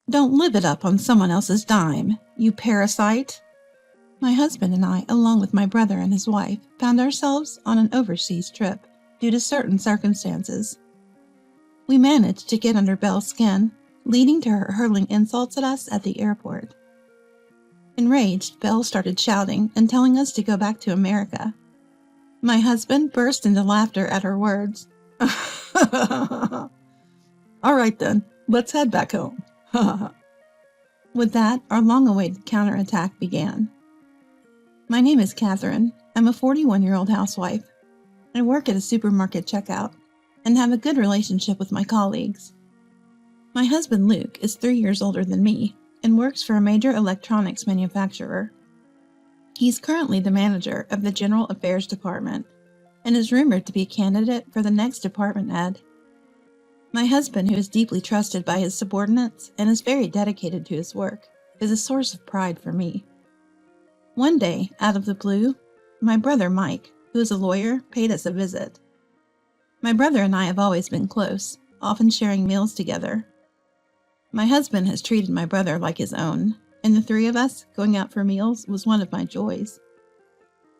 Don't live it up on someone else's dime, you parasite. My husband and I, along with my brother and his wife, found ourselves on an overseas trip due to certain circumstances. We managed to get under Belle's skin, leading to her hurling insults at us at the airport. Enraged, Belle started shouting and telling us to go back to America. My husband burst into laughter at her words. All right then, let's head back home. With that, our long-awaited counterattack began. My name is Catherine. I'm a 41-year-old housewife. I work at a supermarket checkout and have a good relationship with my colleagues. My husband Luke is 3 years older than me and works for a major electronics manufacturer. He's currently the manager of the General Affairs Department and is rumored to be a candidate for the next department head. My husband, who is deeply trusted by his subordinates and is very dedicated to his work, is a source of pride for me. One day, out of the blue, my brother Mike, who is a lawyer, paid us a visit. My brother and I have always been close, often sharing meals together. My husband has treated my brother like his own, and the three of us going out for meals was one of my joys.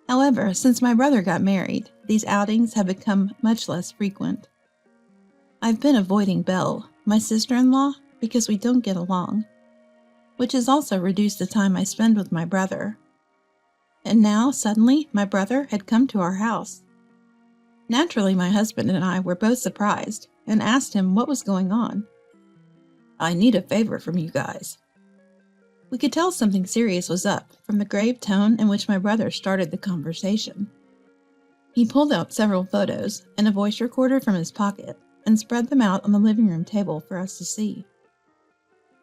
However, since my brother got married, these outings have become much less frequent. I've been avoiding Belle, my sister-in-law, because we don't get along, which has also reduced the time I spend with my brother. And now, suddenly, my brother had come to our house. Naturally, my husband and I were both surprised and asked him what was going on. I need a favor from you guys. We could tell something serious was up from the grave tone in which my brother started the conversation. He pulled out several photos and a voice recorder from his pocket and spread them out on the living room table for us to see.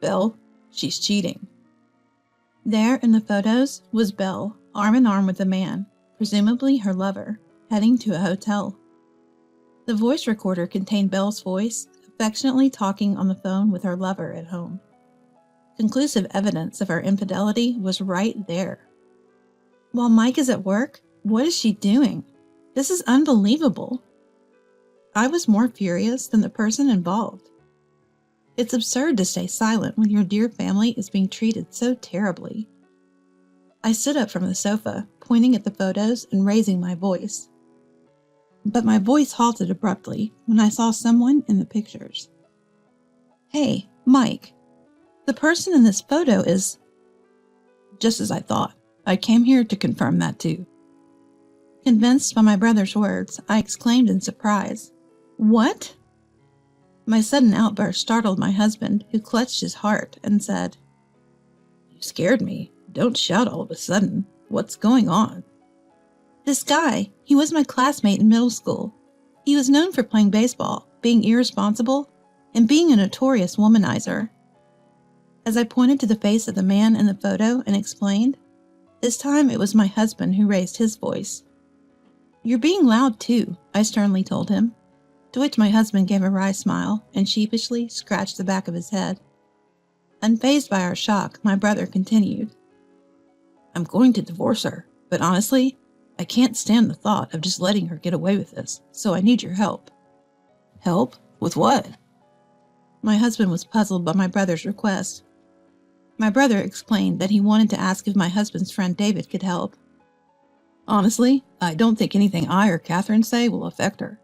Belle, she's cheating. There in the photos was Belle, arm in arm with a man, presumably her lover, heading to a hotel. The voice recorder contained Belle's voice, affectionately talking on the phone with her lover at home. Conclusive evidence of her infidelity was right there. While Mike is at work, what is she doing? This is unbelievable. I was more furious than the person involved. It's absurd to stay silent when your dear family is being treated so terribly. I stood up from the sofa, pointing at the photos and raising my voice. But my voice halted abruptly when I saw someone in the pictures. Hey, Mike. The person in this photo is... Just as I thought. I came here to confirm that too. Convinced by my brother's words, I exclaimed in surprise. What? My sudden outburst startled my husband, who clutched his heart and said, You scared me. Don't shout all of a sudden. What's going on? This guy, he was my classmate in middle school. He was known for playing baseball, being irresponsible, and being a notorious womanizer. As I pointed to the face of the man in the photo and explained, this time it was my husband who raised his voice. You're being loud too, I sternly told him, to which my husband gave a wry smile and sheepishly scratched the back of his head. Unfazed by our shock, my brother continued. I'm going to divorce her, but honestly, I can't stand the thought of just letting her get away with this, so I need your help. Help? With what? My husband was puzzled by my brother's request. My brother explained that he wanted to ask if my husband's friend David could help. Honestly, I don't think anything I or Catherine say will affect her.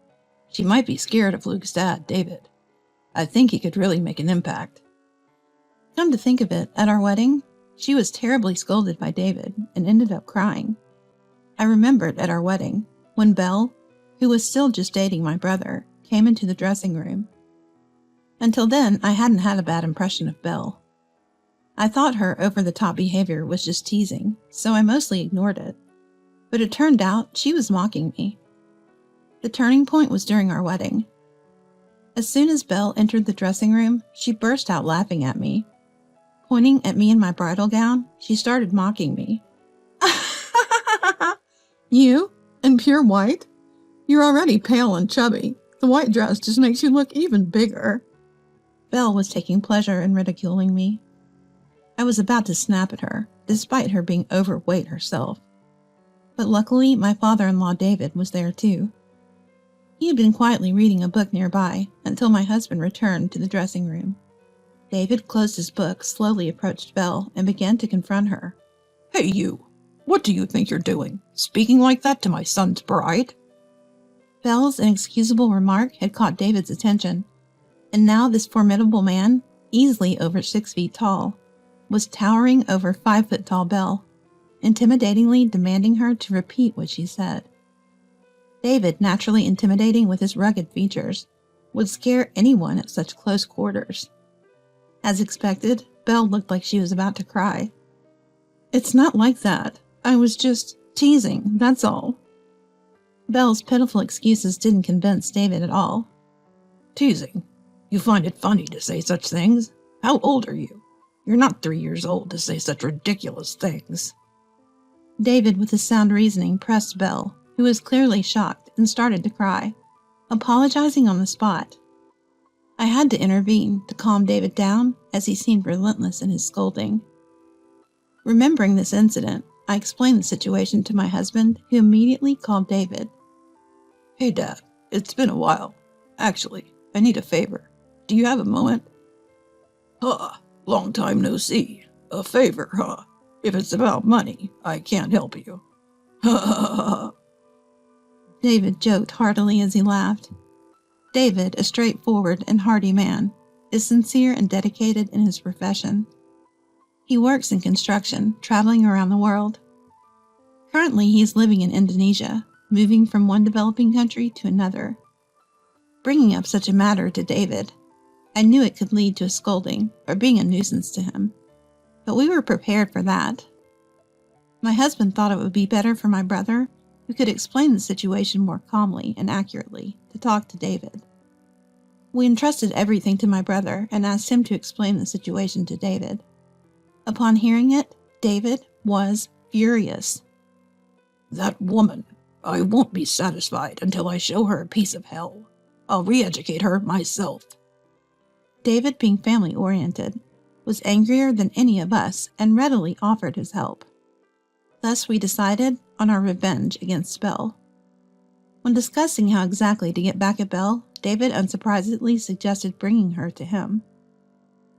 She might be scared of Luke's dad, David. I think he could really make an impact. Come to think of it, at our wedding, she was terribly scolded by David and ended up crying. I remembered at our wedding, when Belle, who was still just dating my brother, came into the dressing room. Until then, I hadn't had a bad impression of Belle. I thought her over-the-top behavior was just teasing, so I mostly ignored it. But it turned out she was mocking me. The turning point was during our wedding. As soon as Belle entered the dressing room, she burst out laughing at me. Pointing at me in my bridal gown, she started mocking me. You? In pure white? You're already pale and chubby. The white dress just makes you look even bigger. Belle was taking pleasure in ridiculing me. I was about to snap at her, despite her being overweight herself. But luckily, my father-in-law David was there too. He had been quietly reading a book nearby until my husband returned to the dressing room. David closed his book, slowly approached Belle, and began to confront her. Hey, you! What do you think you're doing? Speaking like that to my son's bride? Belle's inexcusable remark had caught David's attention, and now this formidable man, easily over 6 feet tall, was towering over 5-foot-tall Belle, intimidatingly demanding her to repeat what she said. David, naturally intimidating with his rugged features, would scare anyone at such close quarters. As expected, Belle looked like she was about to cry. It's not like that. I was just teasing, that's all. Belle's pitiful excuses didn't convince David at all. Teasing? You find it funny to say such things? How old are you? You're not 3 years old to say such ridiculous things. David, with his sound reasoning, pressed Belle, who was clearly shocked, and started to cry, apologizing on the spot. I had to intervene to calm David down, as he seemed relentless in his scolding. Remembering this incident, I explained the situation to my husband, who immediately called David. Hey, Dad, it's been a while. Actually, I need a favor. Do you have a moment? Huh, long time no see. A favor, huh? If it's about money, I can't help you. Ha ha ha. David joked heartily as he laughed. David, a straightforward and hearty man, is sincere and dedicated in his profession. He works in construction, traveling around the world. Currently, he is living in Indonesia, moving from one developing country to another. Bringing up such a matter to David, I knew it could lead to a scolding or being a nuisance to him, but we were prepared for that. My husband thought it would be better for my brother, who could explain the situation more calmly and accurately, to talk to David. We entrusted everything to my brother and asked him to explain the situation to David. Upon hearing it, David was furious. That woman! I won't be satisfied until I show her a piece of hell. I'll re-educate her myself. David, being family-oriented, was angrier than any of us and readily offered his help. Thus we decided on our revenge against Belle. When discussing how exactly to get back at Belle, David unsurprisingly suggested bringing her to him.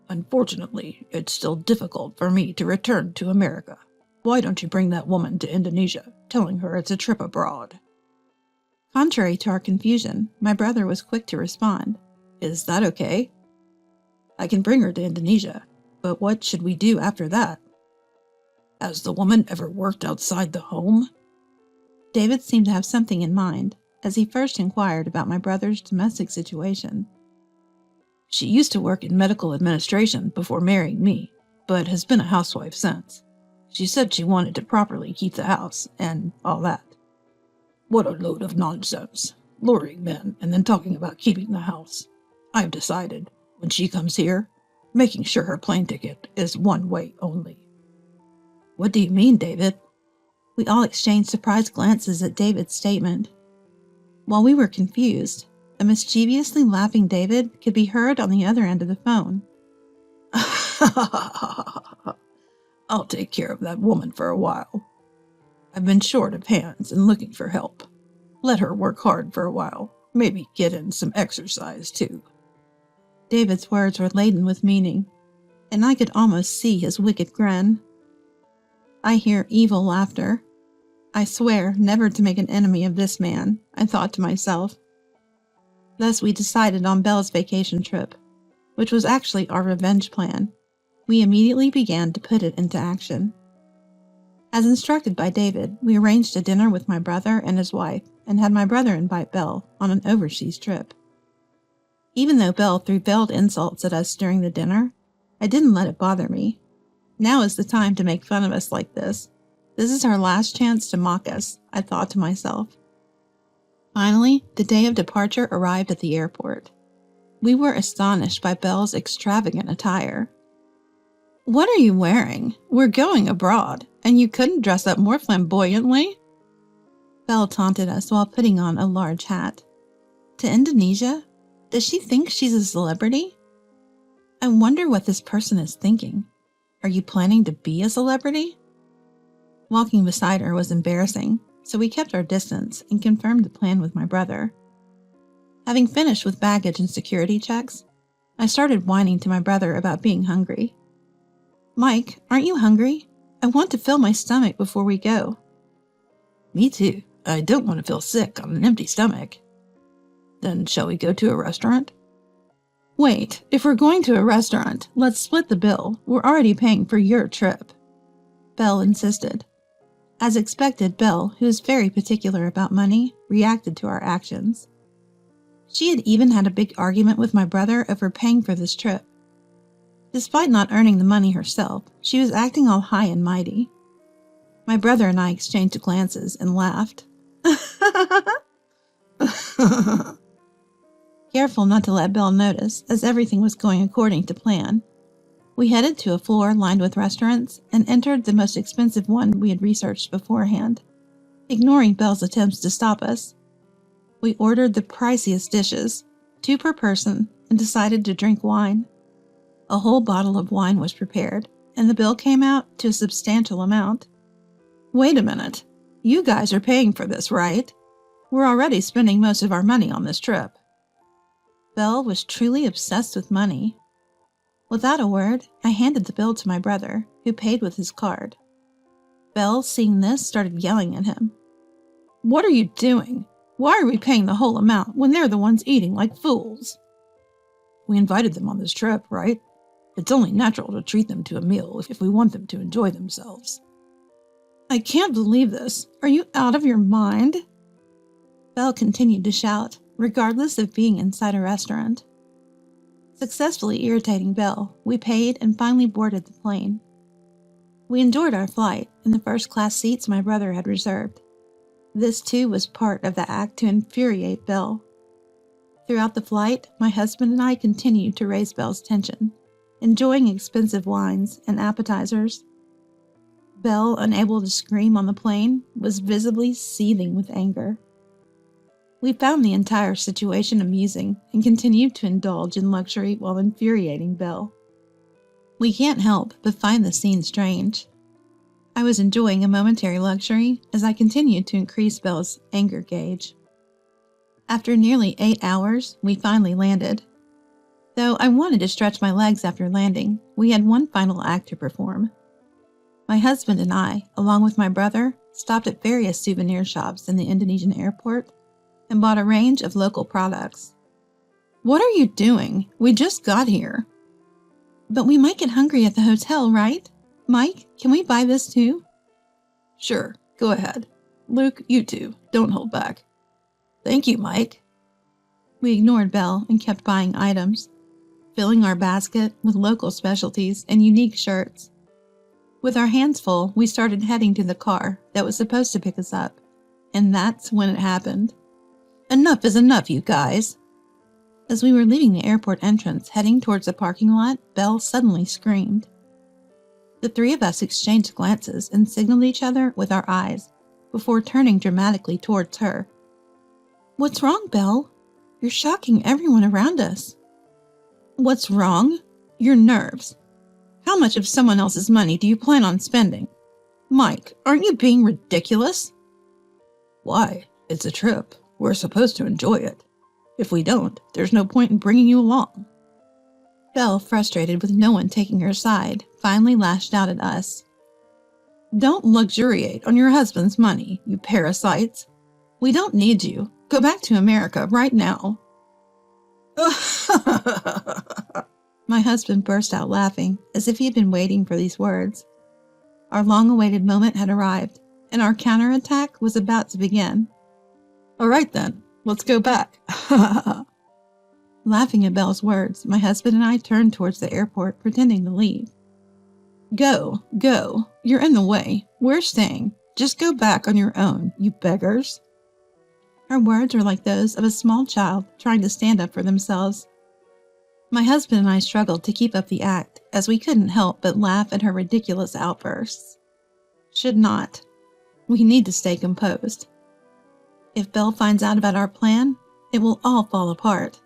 Unfortunately, it's still difficult for me to return to America. Why don't you bring that woman to Indonesia, telling her it's a trip abroad? Contrary to our confusion, my brother was quick to respond. Is that okay? I can bring her to Indonesia, but what should we do after that? Has the woman ever worked outside the home? David seemed to have something in mind, as he first inquired about my brother's domestic situation. She used to work in medical administration before marrying me, but has been a housewife since. She said she wanted to properly keep the house, and all that. What a load of nonsense. Luring men and then talking about keeping the house. I've decided, when she comes here, making sure her plane ticket is one way only. What do you mean, David? We all exchanged surprised glances at David's statement. While we were confused, a mischievously laughing David could be heard on the other end of the phone. I'll take care of that woman for a while. I've been short of hands and looking for help. Let her work hard for a while. Maybe get in some exercise, too. David's words were laden with meaning, and I could almost see his wicked grin. I hear evil laughter. I swear never to make an enemy of this man, I thought to myself. Thus we decided on Belle's vacation trip, which was actually our revenge plan. We immediately began to put it into action. As instructed by David, we arranged a dinner with my brother and his wife, and had my brother invite Belle on an overseas trip. Even though Belle threw veiled insults at us during the dinner, I didn't let it bother me. Now is the time to make fun of us like this. This is our last chance to mock us, I thought to myself. Finally, the day of departure arrived at the airport. We were astonished by Belle's extravagant attire. What are you wearing? We're going abroad, and you couldn't dress up more flamboyantly? Belle taunted us while putting on a large hat. To Indonesia? Does she think she's a celebrity? I wonder what this person is thinking. Are you planning to be a celebrity? Walking beside her was embarrassing, so we kept our distance and confirmed the plan with my brother. Having finished with baggage and security checks, I started whining to my brother about being hungry. Mike, aren't you hungry? I want to fill my stomach before we go. Me too. I don't want to feel sick on an empty stomach. Then shall we go to a restaurant? Wait, if we're going to a restaurant, let's split the bill. We're already paying for your trip. Belle insisted. As expected, Belle, who is very particular about money, reacted to our actions. She had even had a big argument with my brother over paying for this trip. Despite not earning the money herself, she was acting all high and mighty. My brother and I exchanged glances and laughed. Careful not to let Belle notice, as everything was going according to plan. We headed to a floor lined with restaurants and entered the most expensive one we had researched beforehand, ignoring Belle's attempts to stop us. We ordered the priciest dishes, 2 per person, and decided to drink wine. A whole bottle of wine was prepared, and the bill came out to a substantial amount. Wait a minute. You guys are paying for this, right? We're already spending most of our money on this trip. Belle was truly obsessed with money. Without a word, I handed the bill to my brother, who paid with his card. Belle, seeing this, started yelling at him. What are you doing? Why are we paying the whole amount when they're the ones eating like fools? We invited them on this trip, right? It's only natural to treat them to a meal if we want them to enjoy themselves. I can't believe this. Are you out of your mind? Belle continued to shout, regardless of being inside a restaurant. Successfully irritating Belle, we paid and finally boarded the plane. We enjoyed our flight in the first-class seats my brother had reserved. This too was part of the act to infuriate Belle. Throughout the flight, my husband and I continued to raise Belle's tension, enjoying expensive wines and appetizers. Belle, unable to scream on the plane, was visibly seething with anger. We found the entire situation amusing and continued to indulge in luxury while infuriating Belle. We can't help but find the scene strange. I was enjoying a momentary luxury as I continued to increase Belle's anger gauge. After nearly 8 hours, we finally landed. Though I wanted to stretch my legs after landing, we had one final act to perform. My husband and I, along with my brother, stopped at various souvenir shops in the Indonesian airport and bought a range of local products. What are you doing? We just got here. But we might get hungry at the hotel, right? Mike, can we buy this too? Sure, go ahead. Luke, you too. Don't hold back. Thank you, Mike. We ignored Belle and kept buying items, filling our basket with local specialties and unique shirts. With our hands full, we started heading to the car that was supposed to pick us up, and that's when it happened. Enough is enough, you guys. As we were leaving the airport entrance heading towards the parking lot, Belle suddenly screamed. The 3 of us exchanged glances and signaled each other with our eyes before turning dramatically towards her. What's wrong, Belle? You're shocking everyone around us. What's wrong? Your nerves. How much of someone else's money do you plan on spending? Mike, aren't you being ridiculous? Why? It's a trip. We're supposed to enjoy it. If we don't, there's no point in bringing you along. Belle, frustrated with no one taking her side, finally lashed out at us. Don't luxuriate on your husband's money, you parasites. We don't need you. Go back to America right now. My husband burst out laughing, as if he had been waiting for these words. Our long-awaited moment had arrived, and our counterattack was about to begin. All right then, let's go back. Laughing at Belle's words, my husband and I turned towards the airport, pretending to leave. Go, go. You're in the way. We're staying. Just go back on your own, you beggars. Her words were like those of a small child trying to stand up for themselves. My husband and I struggled to keep up the act, as we couldn't help but laugh at her ridiculous outbursts. Should not. We need to stay composed. If Belle finds out about our plan, it will all fall apart.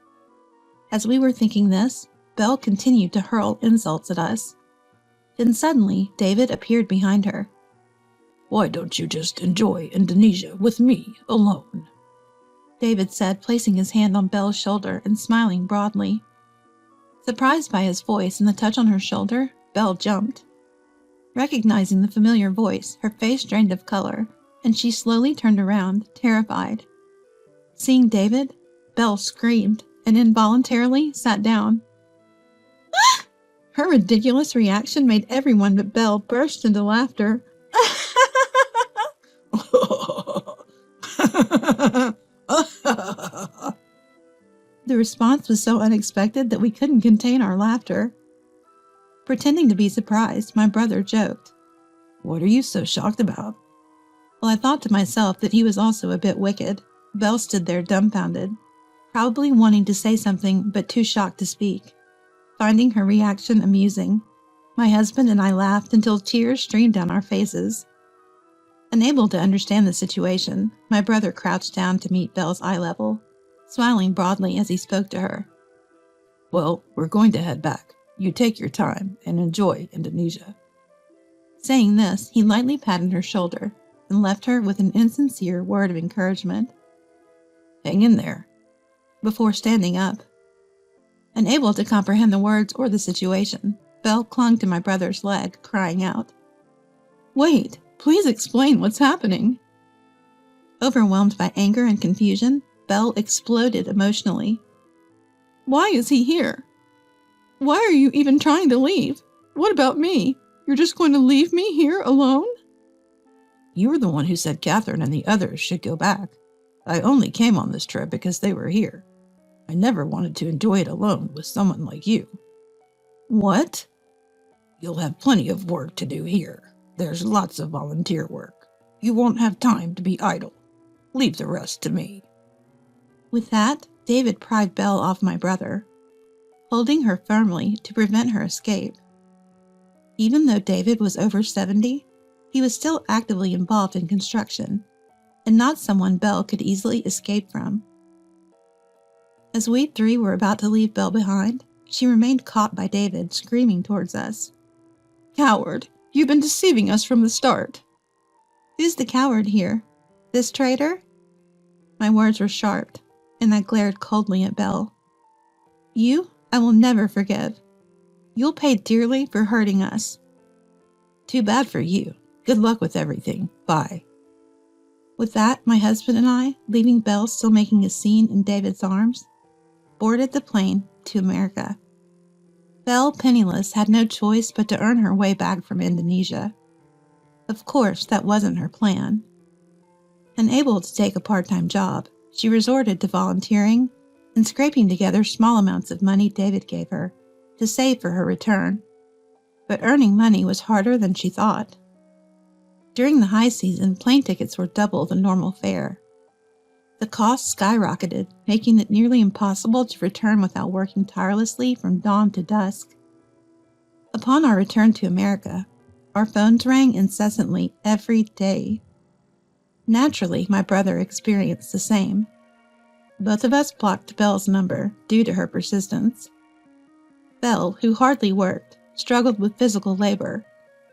As we were thinking this, Belle continued to hurl insults at us. Then suddenly, David appeared behind her. Why don't you just enjoy Indonesia with me alone? David said, placing his hand on Belle's shoulder and smiling broadly. Surprised by his voice and the touch on her shoulder, Belle jumped. Recognizing the familiar voice, her face drained of color, and she slowly turned around, terrified. Seeing David, Belle screamed and involuntarily sat down. Her ridiculous reaction made everyone but Belle burst into laughter. The response was so unexpected that we couldn't contain our laughter. Pretending to be surprised, my brother joked, "What are you so shocked about?" Well, I thought to myself that he was also a bit wicked. Belle stood there dumbfounded, probably wanting to say something but too shocked to speak. Finding her reaction amusing, my husband and I laughed until tears streamed down our faces. Unable to understand the situation, my brother crouched down to meet Belle's eye level, smiling broadly as he spoke to her. "Well, we're going to head back. You take your time and enjoy Indonesia." Saying this, he lightly patted her shoulder and left her with an insincere word of encouragement. "Hang in there," before standing up. Unable to comprehend the words or the situation, Belle clung to my brother's leg, crying out, "Wait, please explain what's happening." Overwhelmed by anger and confusion, Belle exploded emotionally. "Why is he here? Why are you even trying to leave? What about me? You're just going to leave me here alone?" "You were the one who said Catherine and the others should go back. I only came on this trip because they were here. I never wanted to enjoy it alone with someone like you." "What?" "You'll have plenty of work to do here. There's lots of volunteer work. You won't have time to be idle. Leave the rest to me." With that, David pried Belle off my brother, holding her firmly to prevent her escape. Even though David was over 70, he was still actively involved in construction, and not someone Belle could easily escape from. As we three were about to leave Belle behind, she remained caught by David, screaming towards us. "Coward! You've been deceiving us from the start." "Who's the coward here? This traitor?" My words were sharp, and I glared coldly at Belle. "You, I will never forgive. You'll pay dearly for hurting us." "Too bad for you. Good luck with everything. Bye." With that, my husband and I, leaving Belle still making a scene in David's arms, boarded the plane to America. Belle, penniless, had no choice but to earn her way back from Indonesia. Of course, that wasn't her plan. Unable to take a part-time job, she resorted to volunteering and scraping together small amounts of money David gave her to save for her return. But earning money was harder than she thought. During the high season, plane tickets were double the normal fare. The cost skyrocketed, making it nearly impossible to return without working tirelessly from dawn to dusk. Upon our return to America, our phones rang incessantly every day. Naturally, my brother experienced the same. Both of us blocked Belle's number due to her persistence. Belle, who hardly worked, struggled with physical labor,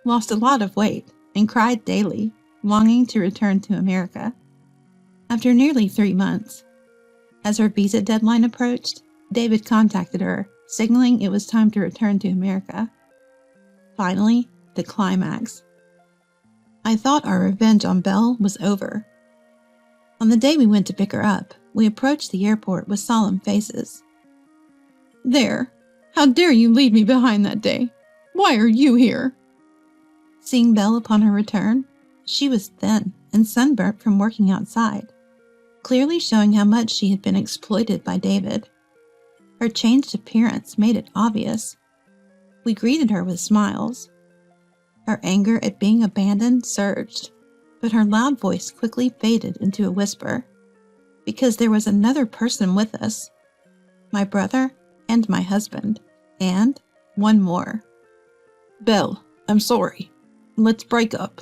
lost a lot of weight, and cried daily, longing to return to America. After nearly 3 months, as her visa deadline approached, David contacted her, signaling it was time to return to America. Finally, the climax. I thought our revenge on Belle was over. On the day we went to pick her up, we approached the airport with solemn faces. "There! How dare you leave me behind that day? Why are you here?" Seeing Belle upon her return, she was thin and sunburnt from working outside, clearly showing how much she had been exploited by David. Her changed appearance made it obvious. We greeted her with smiles. Her anger at being abandoned surged, but her loud voice quickly faded into a whisper, because there was another person with us, my brother and my husband, and one more. "Belle, I'm sorry. Let's break up."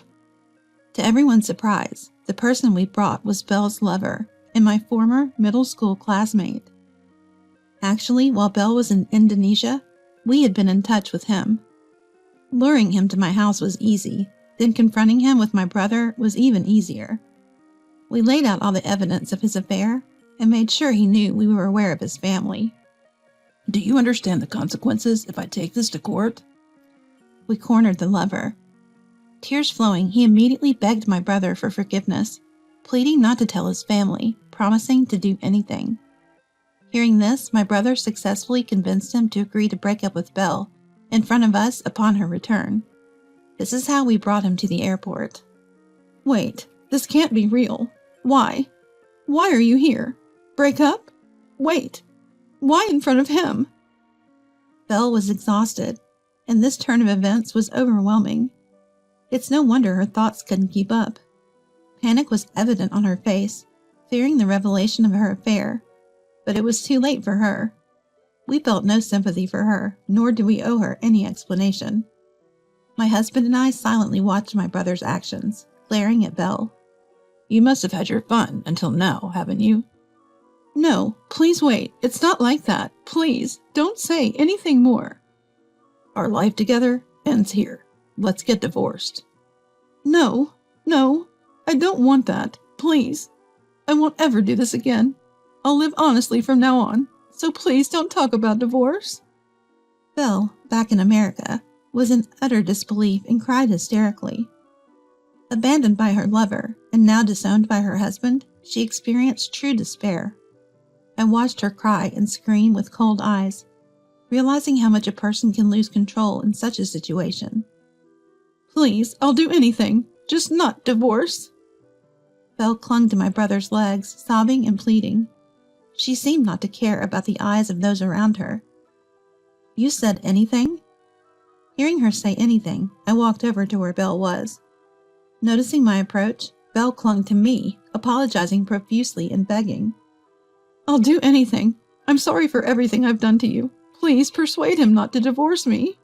To everyone's surprise, the person we brought was Belle's lover and my former middle school classmate. Actually, while Belle was in Indonesia, we had been in touch with him. Luring him to my house was easy, then confronting him with my brother was even easier. We laid out all the evidence of his affair and made sure he knew we were aware of his family. Do you understand the consequences if I take this to court? We cornered the lover. Tears flowing, he immediately begged my brother for forgiveness, pleading not to tell his family, promising to do anything. Hearing this, my brother successfully convinced him to agree to break up with Belle in front of us upon her return. This is how we brought him to the airport. Wait, this can't be real. Why? Why are you here? Break up? Wait, why in front of him? Belle was exhausted, and this turn of events was overwhelming. It's no wonder her thoughts couldn't keep up. Panic was evident on her face, fearing the revelation of her affair, but it was too late for her. We felt no sympathy for her, nor did we owe her any explanation. My husband and I silently watched my brother's actions, glaring at Belle. You must have had your fun until now, haven't you? No, please wait. It's not like that. Please, don't say anything more. Our life together ends here. Let's get divorced. No, I don't want that. Please. I won't ever do this again. I'll live honestly from now on, so please don't talk about divorce. Belle, back in America, was in utter disbelief and cried hysterically. Abandoned by her lover and now disowned by her husband, she experienced true despair. I watched her cry and scream with cold eyes, realizing how much a person can lose control in such a situation. Please, I'll do anything, just not divorce. Belle clung to my brother's legs, sobbing and pleading. She seemed not to care about the eyes of those around her. You said anything? Hearing her say anything, I walked over to where Belle was. Noticing my approach, Belle clung to me, apologizing profusely and begging. I'll do anything. I'm sorry for everything I've done to you. Please persuade him not to divorce me.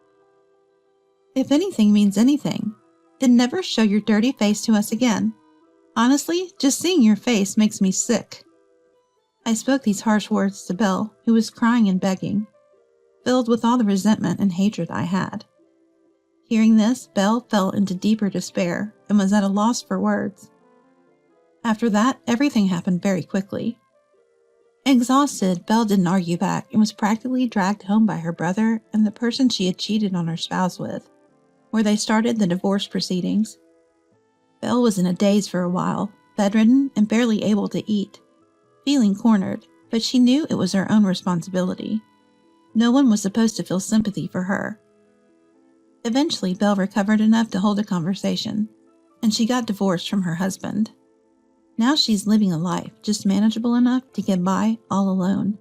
If anything means anything, then never show your dirty face to us again. Honestly, just seeing your face makes me sick. I spoke these harsh words to Belle, who was crying and begging, filled with all the resentment and hatred I had. Hearing this, Belle fell into deeper despair and was at a loss for words. After that, everything happened very quickly. Exhausted, Belle didn't argue back and was practically dragged home by her brother and the person she had cheated on her spouse with, where they started the divorce proceedings. Belle was in a daze for a while, bedridden and barely able to eat, feeling cornered, but she knew it was her own responsibility. No one was supposed to feel sympathy for her. Eventually, Belle recovered enough to hold a conversation, and she got divorced from her husband. Now she's living a life just manageable enough to get by all alone.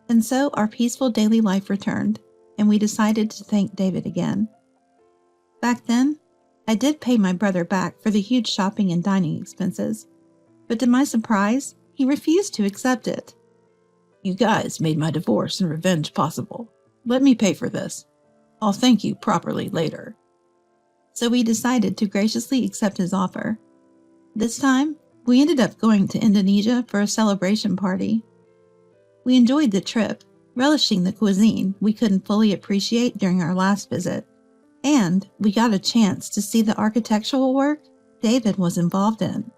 And so our peaceful daily life returned, and we decided to thank David again. Back then, I did pay my brother back for the huge shopping and dining expenses, but to my surprise, he refused to accept it. You guys made my divorce and revenge possible. Let me pay for this. I'll thank you properly later. So we decided to graciously accept his offer. This time, we ended up going to Indonesia for a celebration party. We enjoyed the trip, relishing the cuisine we couldn't fully appreciate during our last visit, and we got a chance to see the architectural work David was involved in.